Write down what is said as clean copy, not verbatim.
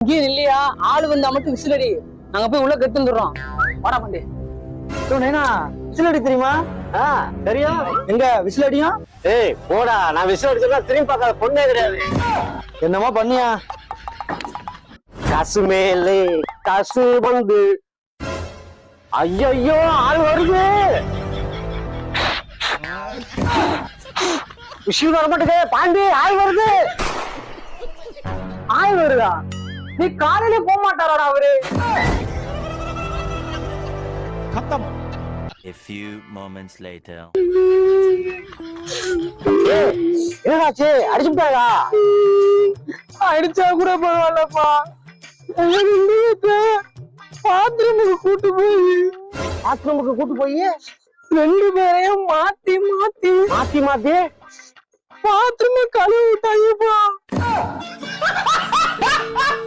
இங்கேயும் இல்லையா? ஆளு வந்தா மட்டும் விசில் அடி. நாங்க போய் உள்ள கெட்டு வந்துடுறோம். வாடா பாண்டி. விசில் அடி தெரியுமா? தெரியும். எங்க விசில் அடியும்? ஏய் போடா, நான் விசில் அடிச்சா திரும்பி பார்க்காத பொண்ணே கிடையாது. என்னமா பண்ணியா? காசு மேலே காசு வந்து. ஐயோ ஆள் வருது. விஷயம் வர மாட்டேங்க பாண்டி, ஆள் வருது. ஆள் வருதா? நீ காலையில போக மாட்டாராடா அவரு? A few moments later. என்னாச்சு? அடிச்சுட்டாரா? அடிச்சா கூட பரவாயில்லப்பா. பாத்ரூமுக்கு கூட்டு போய் 2 பேரையும் மாத்தி பாத்ரூம் கழுவி விட்டாங்கப்பா.